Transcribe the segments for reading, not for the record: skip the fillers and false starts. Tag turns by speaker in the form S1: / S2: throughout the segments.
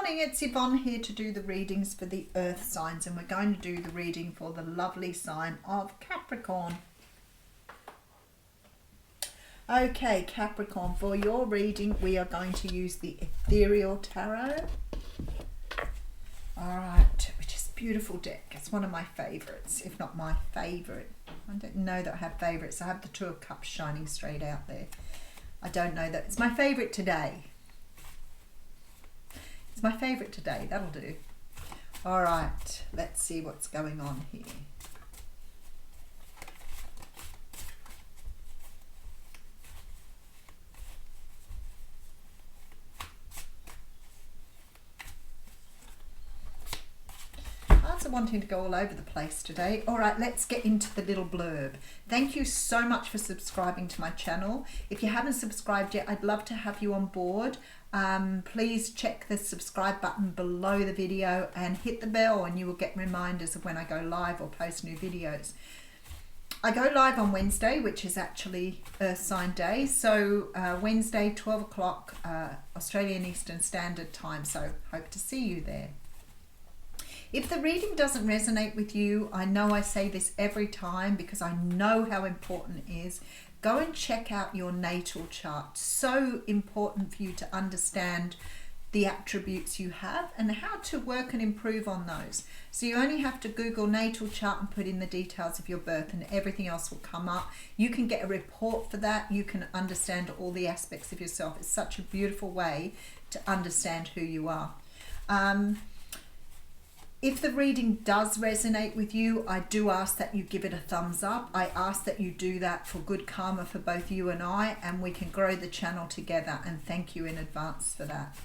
S1: morning, it's Yvonne here to do the readings for the earth signs, and we're going to do the reading for the lovely sign of Capricorn. Okay, Capricorn, for your reading we are going to use the Ethereal Tarot. Alright, which is a beautiful deck. It's one of my favourites, if not my favourite. I don't know that I have favourites. I have the Two of Cups shining straight out there. I don't know that. It's my favourite today. It's my favourite today. That'll do. Alright, let's see what's going on here. Cards are wanting to go all over the place today. Alright, let's get into the little blurb. Thank you so much for subscribing to my channel. If you haven't subscribed yet, I'd love to have you on board. Please check the subscribe button below the video and hit the bell, and you will get reminders of when I go live or post new videos. I go live on Wednesday, which is actually Earth Sign Day. So Wednesday, 12 o'clock Australian Eastern Standard Time. So hope to see you there. If the reading doesn't resonate with you, I know I say this every time because I know how important it is. Go and check out your natal chart. So important for you to understand the attributes you have and how to work and improve on those. So you only have to Google natal chart and put in the details of your birth, and everything else will come up. You can get a report for that. You can understand all the aspects of yourself. It's such a beautiful way to understand who you are. If the reading does resonate with you, I do ask that you give it a thumbs up. I ask that you do that for good karma for both you and I, and we can grow the channel together, and thank you in advance for that.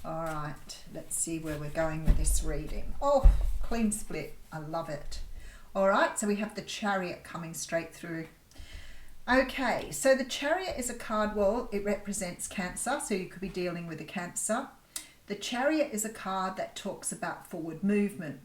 S1: All right, let's see where we're going with this reading. Oh, clean split. I love it. All right, so we have the Chariot coming straight through. Okay, so the Chariot is a card. Well, it represents Cancer, so you could be dealing with a Cancer. The Chariot is a card that talks about forward movement.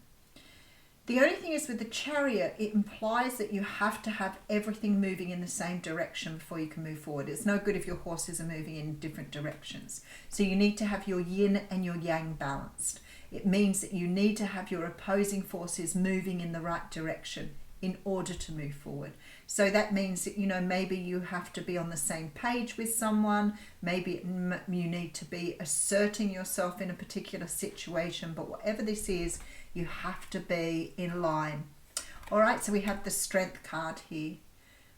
S1: The only thing is with the Chariot, it implies that you have to have everything moving in the same direction before you can move forward. It's no good if your horses are moving in different directions. So you need to have your yin and your yang balanced. It means that you need to have your opposing forces moving in the right direction in order to move forward. So that means that, you know, maybe you have to be on the same page with someone. Maybe you need to be asserting yourself in a particular situation. But whatever this is, you have to be in line. All right, so we have the Strength card here.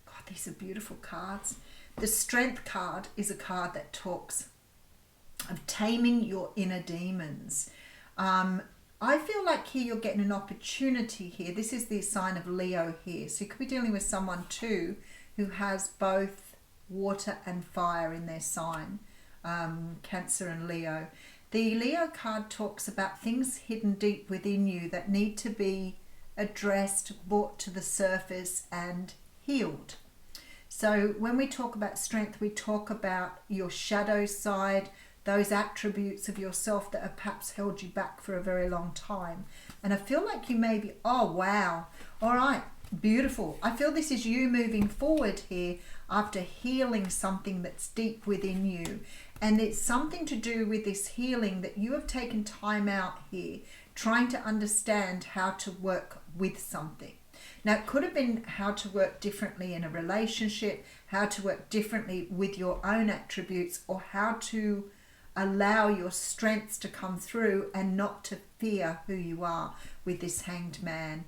S1: God, these are beautiful cards. The Strength card is a card that talks of taming your inner demons. I feel like here you're getting an opportunity here. This is the sign of Leo here. So you could be dealing with someone too who has both water and fire in their sign, Cancer and Leo. The Leo card talks about things hidden deep within you that need to be addressed, brought to the surface and healed. So when we talk about strength, we talk about your shadow side, those attributes of yourself that have perhaps held you back for a very long time. And I feel like you may be, oh wow, all right, beautiful. I feel this is you moving forward here after healing something that's deep within you. And it's something to do with this healing that you have taken time out here, trying to understand how to work with something. Now, it could have been how to work differently in a relationship, how to work differently with your own attributes, or how to allow your strengths to come through and not to fear who you are with this Hanged Man.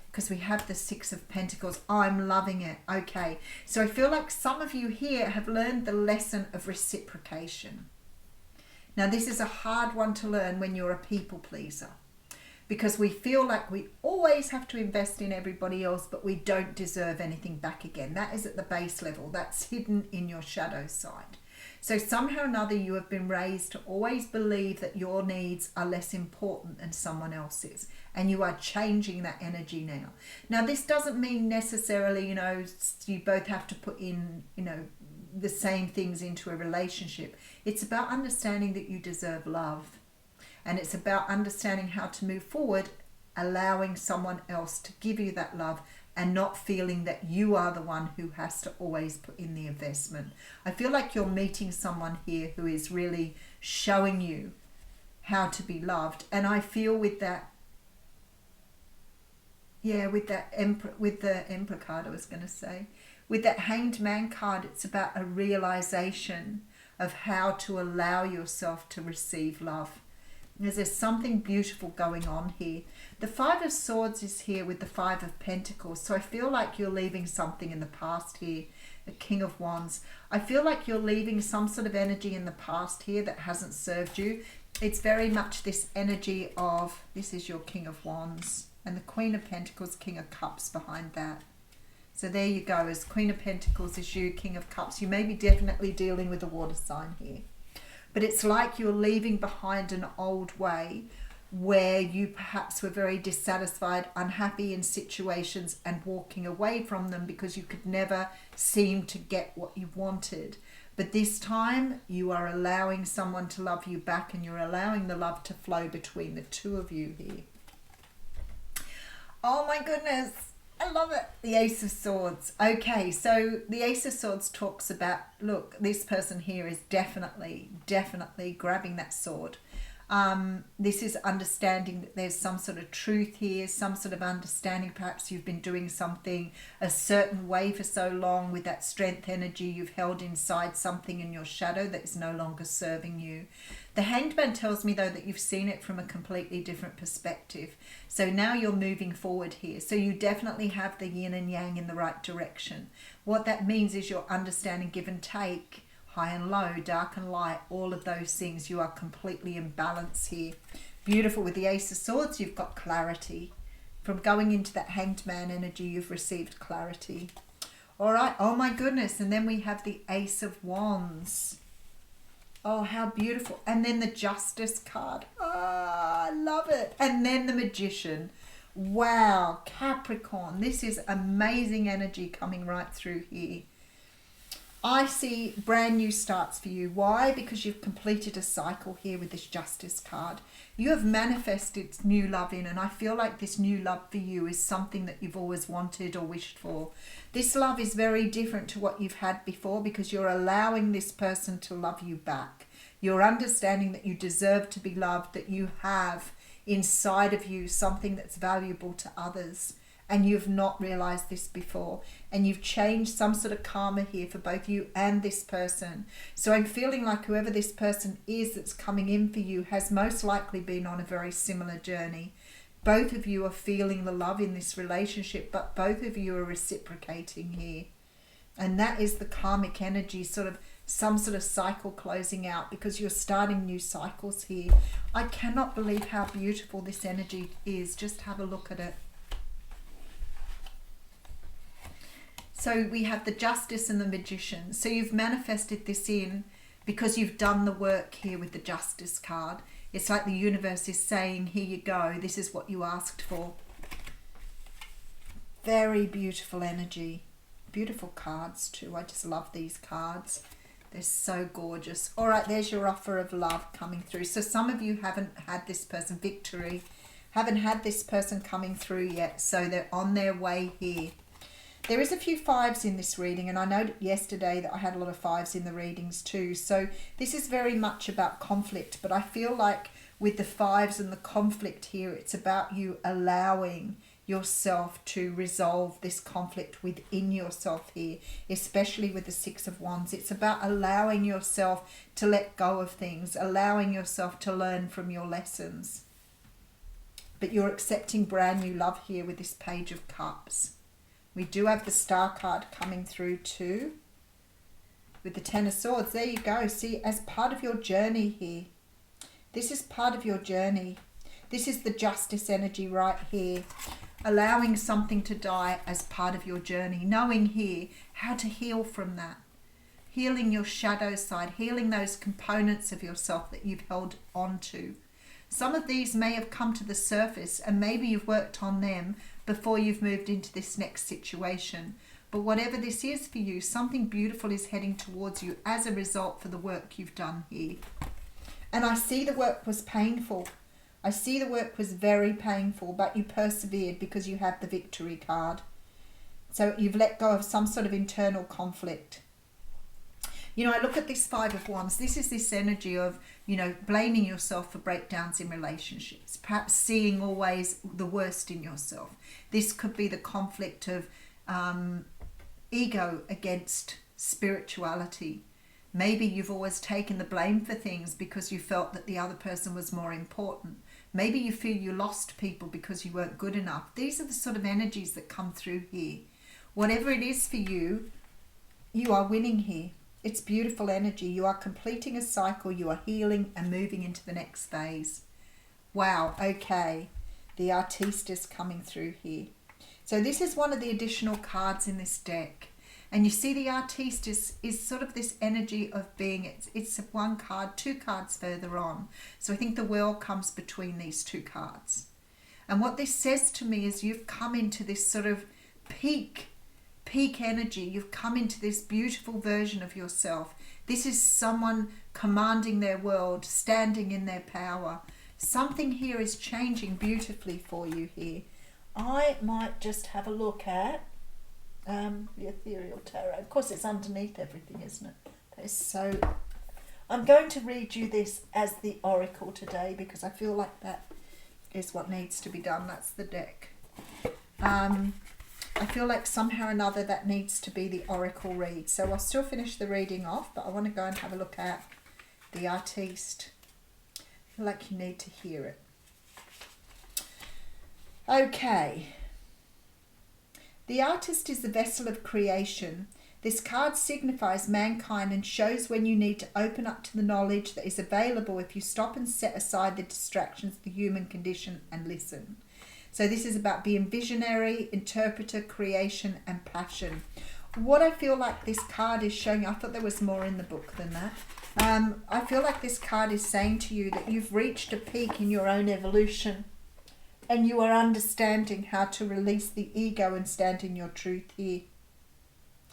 S1: Because we have the Six of Pentacles. Oh, I'm loving it. Okay, so I feel like some of you here have learned the lesson of reciprocation. Now, this is a hard one to learn when you're a people pleaser, because we feel like we always have to invest in everybody else, but we don't deserve anything back again. That is at the base level. That's hidden in your shadow side. So somehow or another you have been raised to always believe that your needs are less important than someone else's, and you are changing that energy now. Now, this doesn't mean necessarily, you know, you both have to put in, you know, the same things into a relationship. It's about understanding that you deserve love, and it's about understanding how to move forward, allowing someone else to give you that love, and not feeling that you are the one who has to always put in the investment. I feel like you're meeting someone here who is really showing you how to be loved. And I feel with that, with the Emperor card, I was going to say, with that Hanged Man card, it's about a realization of how to allow yourself to receive love. Because there's something beautiful going on here. The Five of Swords is here with the Five of Pentacles. So I feel like you're leaving something in the past here. The King of Wands. I feel like you're leaving some sort of energy in the past here that hasn't served you. It's very much this energy of, this is your King of Wands. And the Queen of Pentacles, King of Cups behind that. So there you go. As Queen of Pentacles is you, King of Cups. You may be definitely dealing with a water sign here. But it's like you're leaving behind an old way where you perhaps were very dissatisfied, unhappy in situations and walking away from them because you could never seem to get what you wanted. But this time you are allowing someone to love you back, and you're allowing the love to flow between the two of you here. Oh my goodness, I love it. The Ace of Swords. Okay, so the Ace of Swords talks about, look, this person here is definitely grabbing that sword. This is understanding that there's some sort of truth here, some sort of understanding. Perhaps you've been doing something a certain way for so long with that strength energy. You've held inside something in your shadow that is no longer serving you. The Hanged Man tells me, though, that you've seen it from a completely different perspective. So now you're moving forward here. So you definitely have the yin and yang in the right direction. What that means is you're understanding give and take, high and low, dark and light, all of those things. You are completely in balance here. Beautiful. With the Ace of Swords, you've got clarity. From going into that Hanged Man energy, you've received clarity. All right. Oh my goodness. And then we have the Ace of Wands. Oh, how beautiful. And then the Justice card. Ah, I love it. And then the Magician. Wow, Capricorn. This is amazing energy coming right through here. I see brand new starts for you. Why? Because you've completed a cycle here with this Justice card. You have manifested new love in, and I feel like this new love for you is something that you've always wanted or wished for. This love is very different to what you've had before because you're allowing this person to love you back. You're understanding that you deserve to be loved, that you have inside of you something that's valuable to others. And you've not realized this before, and you've changed some sort of karma here for both you and this person. So I'm feeling like whoever this person is that's coming in for you has most likely been on a very similar journey. Both of you are feeling the love in this relationship, but both of you are reciprocating here. And that is the karmic energy, sort of some sort of cycle closing out, because you're starting new cycles here. I cannot believe how beautiful this energy is. Just have a look at it. So we have the Justice and the Magician. So you've manifested this in because you've done the work here with the Justice card. It's like the universe is saying, here you go. This is what you asked for. Very beautiful energy. Beautiful cards too. I just love these cards. They're so gorgeous. All right, there's your offer of love coming through. So some of you haven't had this person, Victory, haven't had this person coming through yet. So they're on their way here. There is a few fives in this reading, and I know yesterday that I had a lot of fives in the readings too. So this is very much about conflict, but I feel like with the fives and the conflict here, it's about you allowing yourself to resolve this conflict within yourself here, especially with the Six of Wands. It's about allowing yourself to let go of things, allowing yourself to learn from your lessons. But you're accepting brand new love here with this Page of Cups. We do have the Star card coming through too with the Ten of Swords. There you go. See, as part of your journey here, this is part of your journey. This is the Justice energy right here. Allowing something to die as part of your journey. Knowing here how to heal from that. Healing your shadow side. Healing those components of yourself that you've held on to. Some of these may have come to the surface, and maybe you've worked on them before you've moved into this next situation. But whatever this is for you, something beautiful is heading towards you as a result for the work you've done here. And I see the work was painful. I see the work was very painful, but you persevered because you have the Victory card. So you've let go of some sort of internal conflict. You know, I look at this Five of Wands. This is this energy of, you know, blaming yourself for breakdowns in relationships. Perhaps seeing always the worst in yourself. This could be the conflict of ego against spirituality. Maybe you've always taken the blame for things because you felt that the other person was more important. Maybe you feel you lost people because you weren't good enough. These are the sort of energies that come through here. Whatever it is for you, you are winning here. It's beautiful energy. You are completing a cycle. You are healing and moving into the next phase. Wow, okay. The Artiste is coming through here. So this is one of the additional cards in this deck. And you see the Artiste is sort of this energy of being, it's one card, two cards further on. So I think the World comes between these two cards. And what this says to me is you've come into this sort of peak energy. You've come into this beautiful version of yourself. This is someone commanding their world, standing in their power. Something here is changing beautifully for you here. I might just have a look at the Ethereal Tarot. Of course, it's underneath everything, isn't it? That is so... I'm going to read you this as the Oracle today because I feel like that is what needs to be done. That's the deck. I feel like somehow or another that needs to be the Oracle read. So I'll still finish the reading off, but I want to go and have a look at the Artiste. I feel like you need to hear it. Okay. The Artiste is the vessel of creation. This card signifies mankind and shows when you need to open up to the knowledge that is available if you stop and set aside the distractions of the human condition and listen. So this is about being visionary, interpreter, creation and passion. What I feel like this card is showing, I thought there was more in the book than that. I feel like this card is saying to you that you've reached a peak in your own evolution and you are understanding how to release the ego and stand in your truth here.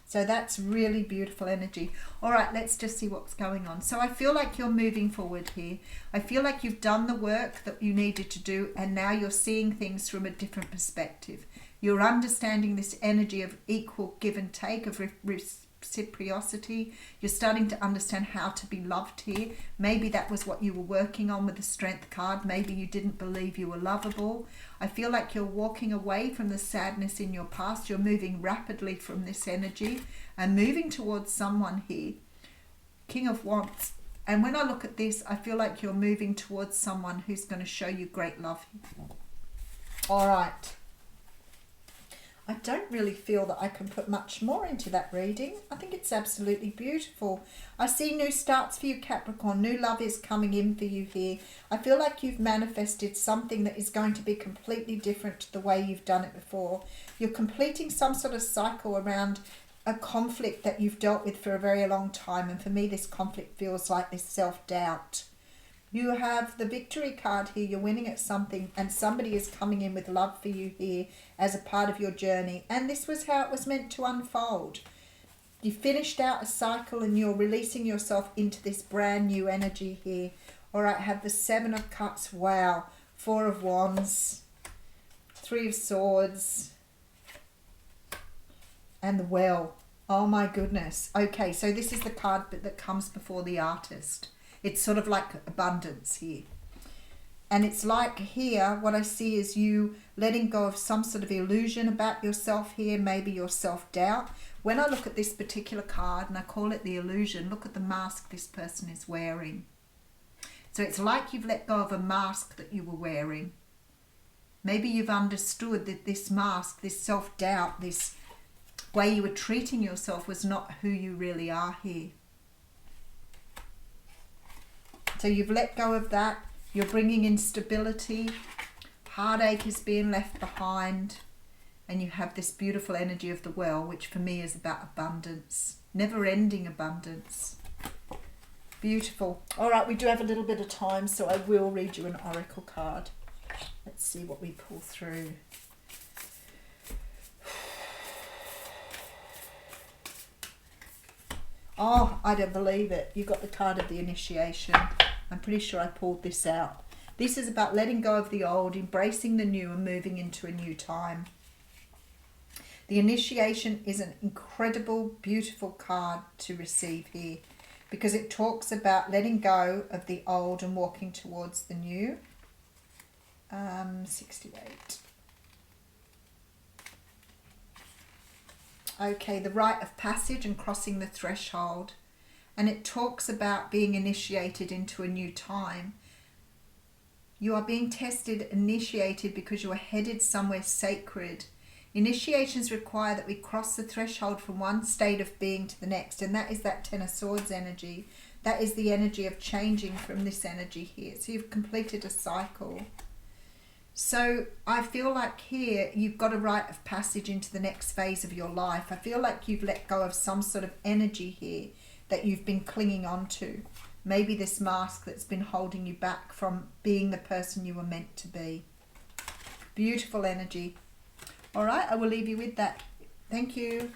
S1: So that's really beautiful energy. All right, let's just see what's going on. So I feel like you're moving forward here. I feel like you've done the work that you needed to do and now you're seeing things from a different perspective. You're understanding this energy of equal give and take, of reciprocity. You're starting to understand how to be loved here. Maybe that was what you were working on with the Strength card. Maybe you didn't believe you were lovable. I feel like you're walking away from the sadness in your past. You're moving rapidly from this energy and moving towards someone here. King of Wands. And when I look at this, I feel like you're moving towards someone who's going to show you great love. All right. I don't really feel that I can put much more into that reading. I think it's absolutely beautiful. I see new starts for you, Capricorn. New love is coming in for you here. I feel like you've manifested something that is going to be completely different to the way you've done it before. You're completing some sort of cycle around a conflict that you've dealt with for a very long time. And for me, this conflict feels like this self-doubt. You have the Victory card here. You're winning at something and somebody is coming in with love for you here as a part of your journey. And this was how it was meant to unfold. You finished out a cycle and you're releasing yourself into this brand new energy here. All right, have the Seven of Cups. Wow. Four of Wands. Three of Swords. And the Well. Oh my goodness. Okay, so this is the card that comes before the Artist. It's sort of like abundance here. And it's like here, what I see is you letting go of some sort of illusion about yourself here, maybe your self-doubt. When I look at this particular card, and I call it the illusion, look at the mask this person is wearing. So it's like you've let go of a mask that you were wearing. Maybe you've understood that this mask, this self-doubt, this way you were treating yourself was not who you really are here. So you've let go of that. You're bringing in stability. Heartache is being left behind. And you have this beautiful energy of the Well, which for me is about abundance. Never-ending abundance. Beautiful. All right, we do have a little bit of time, so I will read you an oracle card. Let's see what we pull through. Oh, I don't believe it. You got the card of the initiation. I'm pretty sure I pulled this out. This is about letting go of the old, embracing the new and moving into a new time. The initiation is an incredible, beautiful card to receive here. because it talks about letting go of the old and walking towards the new. 68. Okay, the rite of passage and crossing the threshold. And it talks about being initiated into a new time. You are being tested, initiated, because you are headed somewhere sacred. Initiations require that we cross the threshold from one state of being to the next, and that is that Ten of Swords energy. That is the energy of changing from this energy here. So you've completed a cycle. So I feel like here you've got a rite of passage into the next phase of your life. I feel like you've let go of some sort of energy here that you've been clinging on to. Maybe this mask that's been holding you back from being the person you were meant to be. Beautiful energy. All right, I will leave you with that. Thank you.